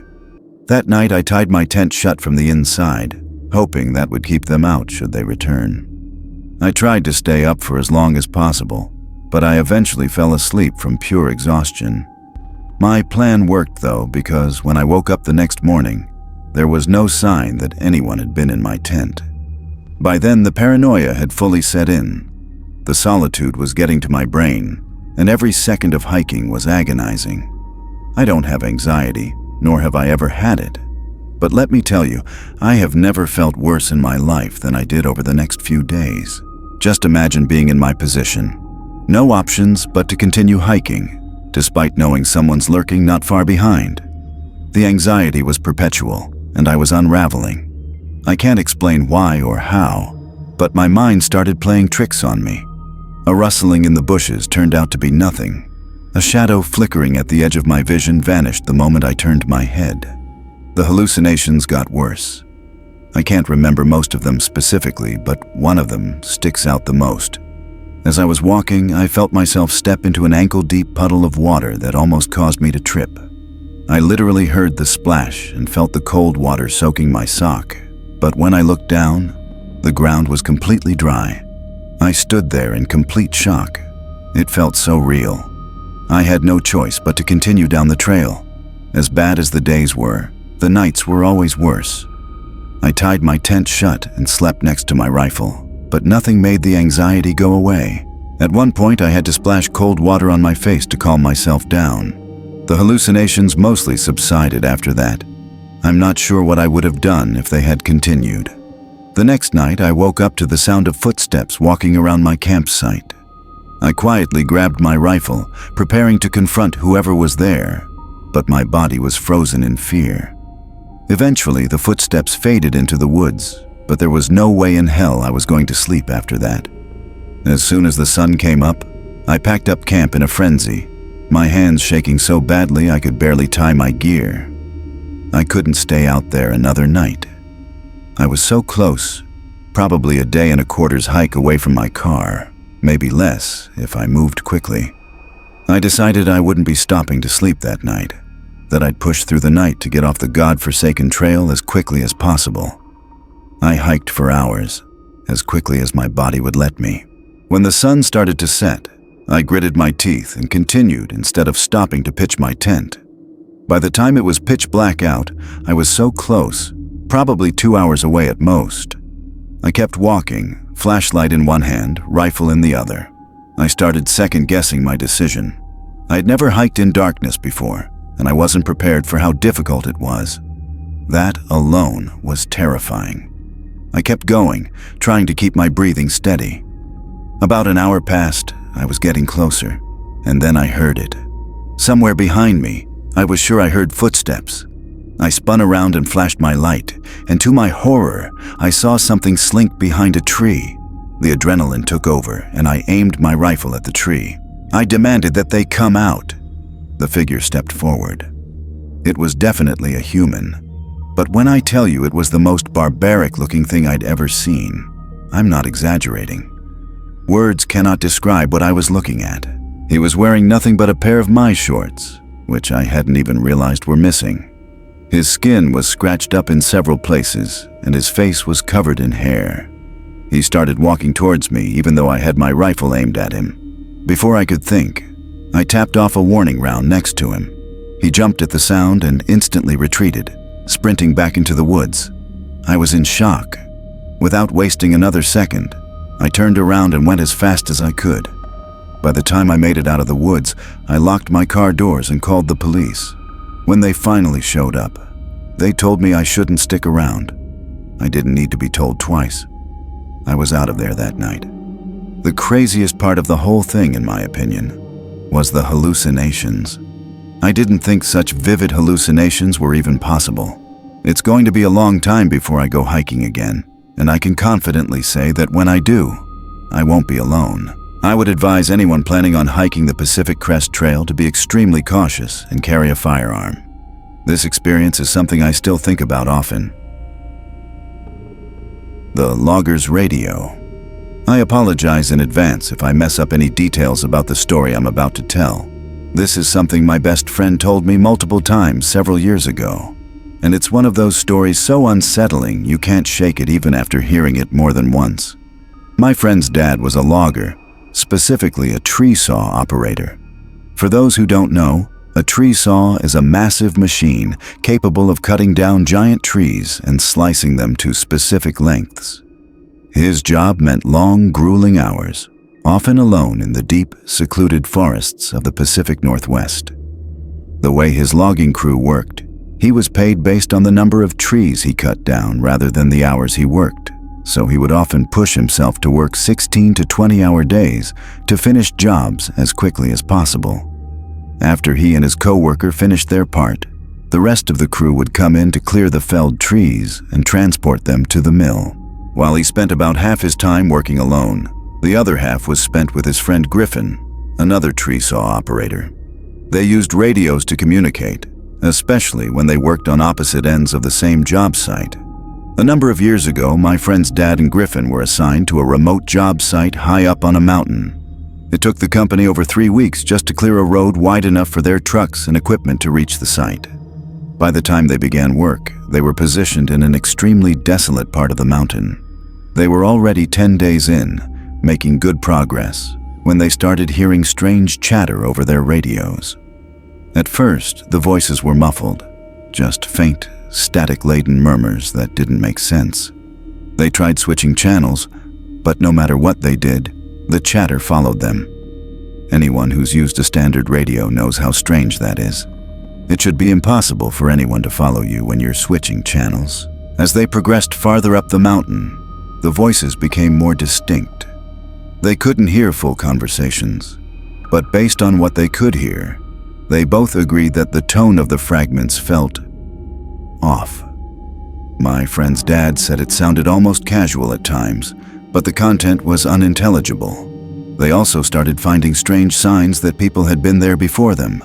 That night I tied my tent shut from the inside, hoping that would keep them out should they return. I tried to stay up for as long as possible, but I eventually fell asleep from pure exhaustion. My plan worked though, because when I woke up the next morning, there was no sign that anyone had been in my tent. By then, the paranoia had fully set in. The solitude was getting to my brain, and every second of hiking was agonizing. I don't have anxiety, nor have I ever had it. But let me tell you, I have never felt worse in my life than I did over the next few days. Just imagine being in my position. No options but to continue hiking, despite knowing someone's lurking not far behind. The anxiety was perpetual, and I was unraveling. I can't explain why or how, but my mind started playing tricks on me. A rustling in the bushes turned out to be nothing. A shadow flickering at the edge of my vision vanished the moment I turned my head. The hallucinations got worse. I can't remember most of them specifically, but one of them sticks out the most. As I was walking, I felt myself step into an ankle-deep puddle of water that almost caused me to trip. I literally heard the splash and felt the cold water soaking my sock, but when I looked down, the ground was completely dry. I stood there in complete shock. It felt so real. I had no choice but to continue down the trail. As bad as the days were, the nights were always worse. I tied my tent shut and slept next to my rifle, but nothing made the anxiety go away. At one point, I had to splash cold water on my face to calm myself down. The hallucinations mostly subsided after that. I'm not sure what I would have done if they had continued. The next night, I woke up to the sound of footsteps walking around my campsite. I quietly grabbed my rifle, preparing to confront whoever was there, but my body was frozen in fear. Eventually, the footsteps faded into the woods, but there was no way in hell I was going to sleep after that. As soon as the sun came up, I packed up camp in a frenzy, my hands shaking so badly I could barely tie my gear. I couldn't stay out there another night. I was so close, probably a day and a quarter's hike away from my car, maybe less if I moved quickly. I decided I wouldn't be stopping to sleep that night, that I'd push through the night to get off the godforsaken trail as quickly as possible. I hiked for hours, as quickly as my body would let me. When the sun started to set, I gritted my teeth and continued instead of stopping to pitch my tent. By the time it was pitch black out, I was so close, probably 2 hours away at most. I kept walking, flashlight in one hand, rifle in the other. I started second-guessing my decision. I had never hiked in darkness before, and I wasn't prepared for how difficult it was. That alone was terrifying. I kept going, trying to keep my breathing steady. About an hour passed, I was getting closer, and then I heard it. Somewhere behind me, I was sure I heard footsteps. I spun around and flashed my light, and to my horror, I saw something slink behind a tree. The adrenaline took over, and I aimed my rifle at the tree. I demanded that they come out. The figure stepped forward. It was definitely a human, but when I tell you it was the most barbaric-looking thing I'd ever seen, I'm not exaggerating. Words cannot describe what I was looking at. He was wearing nothing but a pair of my shorts, which I hadn't even realized were missing. His skin was scratched up in several places, and his face was covered in hair. He started walking towards me, even though I had my rifle aimed at him. Before I could think, I tapped off a warning round next to him. He jumped at the sound and instantly retreated, sprinting back into the woods. I was in shock. Without wasting another second, I turned around and went as fast as I could. By the time I made it out of the woods, I locked my car doors and called the police. When they finally showed up, they told me I shouldn't stick around. I didn't need to be told twice. I was out of there that night. The craziest part of the whole thing, in my opinion, was the hallucinations. I didn't think such vivid hallucinations were even possible. It's going to be a long time before I go hiking again, and I can confidently say that when I do, I won't be alone. I would advise anyone planning on hiking the Pacific Crest Trail to be extremely cautious and carry a firearm. This experience is something I still think about often. The logger's radio. I apologize in advance if I mess up any details about the story I'm about to tell. This is something my best friend told me multiple times several years ago, and it's one of those stories so unsettling you can't shake it even after hearing it more than once. My friend's dad was a logger, specifically a tree saw operator. For those who don't know, a tree saw is a massive machine capable of cutting down giant trees and slicing them to specific lengths. His job meant long, grueling hours, often alone in the deep, secluded forests of the Pacific Northwest. The way his logging crew worked, he was paid based on the number of trees he cut down rather than the hours he worked, so he would often push himself to work 16 to 20-hour days to finish jobs as quickly as possible. After he and his co-worker finished their part, the rest of the crew would come in to clear the felled trees and transport them to the mill. While he spent about half his time working alone, the other half was spent with his friend Griffin, another tree saw operator. They used radios to communicate, especially when they worked on opposite ends of the same job site. A number of years ago, my friend's dad and Griffin were assigned to a remote job site high up on a mountain. It took the company over 3 weeks just to clear a road wide enough for their trucks and equipment to reach the site. By the time they began work, they were positioned in an extremely desolate part of the mountain. They were already 10 days in, making good progress, when they started hearing strange chatter over their radios. At first, the voices were muffled, just faint, static-laden murmurs that didn't make sense. They tried switching channels, but no matter what they did, the chatter followed them. Anyone who's used a standard radio knows how strange that is. It should be impossible for anyone to follow you when you're switching channels. As they progressed farther up the mountain, the voices became more distinct. They couldn't hear full conversations, but based on what they could hear, they both agreed that the tone of the fragments felt off. My friend's dad said it sounded almost casual at times, but the content was unintelligible. They also started finding strange signs that people had been there before them.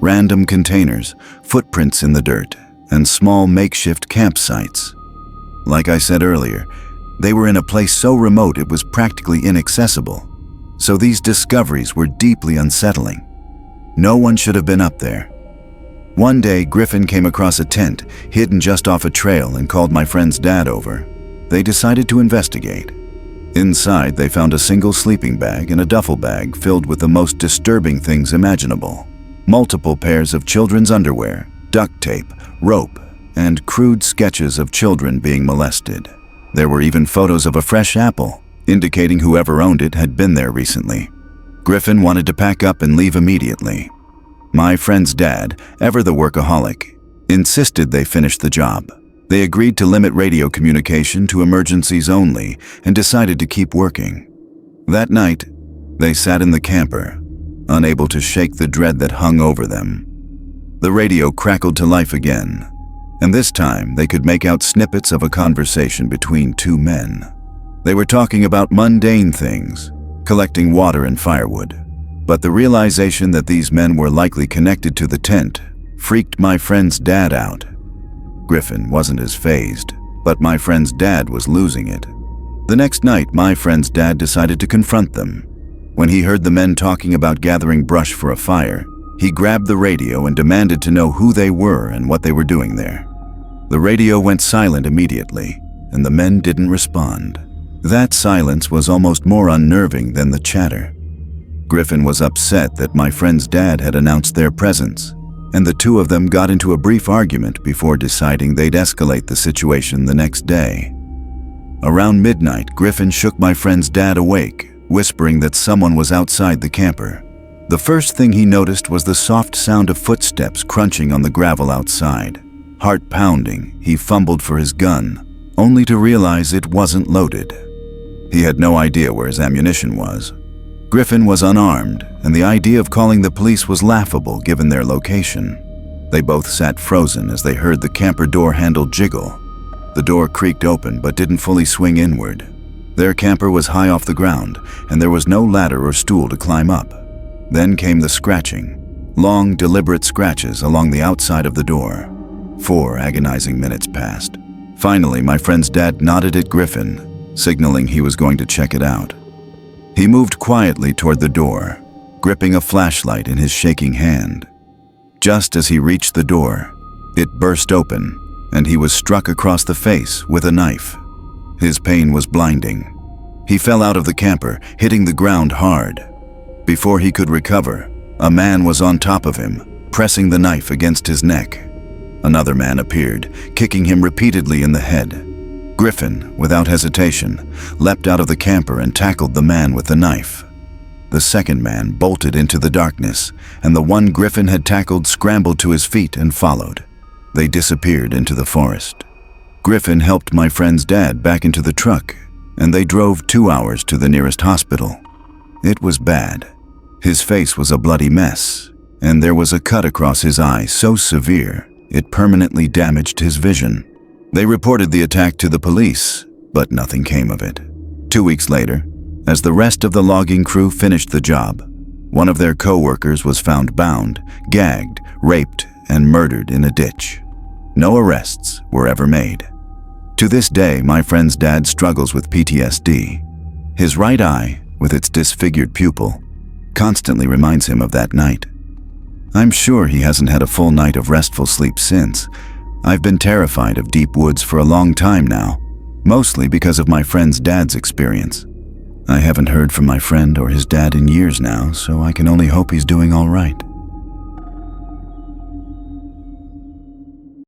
Random containers, footprints in the dirt, and small makeshift campsites. Like I said earlier, they were in a place so remote it was practically inaccessible. So these discoveries were deeply unsettling. No one should have been up there. One day, Griffin came across a tent hidden just off a trail and called my friend's dad over. They decided to investigate. Inside, they found a single sleeping bag and a duffel bag filled with the most disturbing things imaginable. Multiple pairs of children's underwear, duct tape, rope, and crude sketches of children being molested. There were even photos of a fresh apple, indicating whoever owned it had been there recently. Griffin wanted to pack up and leave immediately. My friend's dad, ever the workaholic, insisted they finish the job. They agreed to limit radio communication to emergencies only and decided to keep working. That night, they sat in the camper, unable to shake the dread that hung over them. The radio crackled to life again, and this time they could make out snippets of a conversation between two men. They were talking about mundane things, collecting water and firewood, but the realization that these men were likely connected to the tent freaked my friend's dad out. Griffin wasn't as fazed, but my friend's dad was losing it. The next night, my friend's dad decided to confront them. When he heard the men talking about gathering brush for a fire, he grabbed the radio and demanded to know who they were and what they were doing there. The radio went silent immediately, and the men didn't respond. That silence was almost more unnerving than the chatter. Griffin was upset that my friend's dad had announced their presence, and the two of them got into a brief argument before deciding they'd escalate the situation the next day. Around midnight, Griffin shook my friend's dad awake, whispering that someone was outside the camper. The first thing he noticed was the soft sound of footsteps crunching on the gravel outside. Heart pounding, he fumbled for his gun, only to realize it wasn't loaded. He had no idea where his ammunition was. Griffin was unarmed, and the idea of calling the police was laughable given their location. They both sat frozen as they heard the camper door handle jiggle. The door creaked open but didn't fully swing inward. Their camper was high off the ground, and there was no ladder or stool to climb up. Then came the scratching, long, deliberate scratches along the outside of the door. 4 agonizing minutes passed. Finally, my friend's dad nodded at Griffin, signaling he was going to check it out. He moved quietly toward the door, gripping a flashlight in his shaking hand. Just as he reached the door, it burst open, and he was struck across the face with a knife. His pain was blinding. He fell out of the camper, hitting the ground hard. Before he could recover, a man was on top of him, pressing the knife against his neck. Another man appeared, kicking him repeatedly in the head. Griffin, without hesitation, leapt out of the camper and tackled the man with the knife. The second man bolted into the darkness, and the one Griffin had tackled scrambled to his feet and followed. They disappeared into the forest. Griffin helped my friend's dad back into the truck, and they drove 2 hours to the nearest hospital. It was bad. His face was a bloody mess, and there was a cut across his eye so severe it permanently damaged his vision. They reported the attack to the police, but nothing came of it. 2 weeks later, as the rest of the logging crew finished the job, one of their co-workers was found bound, gagged, raped, and murdered in a ditch. No arrests were ever made. To this day, my friend's dad struggles with PTSD. His right eye, with its disfigured pupil, constantly reminds him of that night. I'm sure he hasn't had a full night of restful sleep since. I've been terrified of deep woods for a long time now, mostly because of my friend's dad's experience. I haven't heard from my friend or his dad in years now, so I can only hope he's doing all right.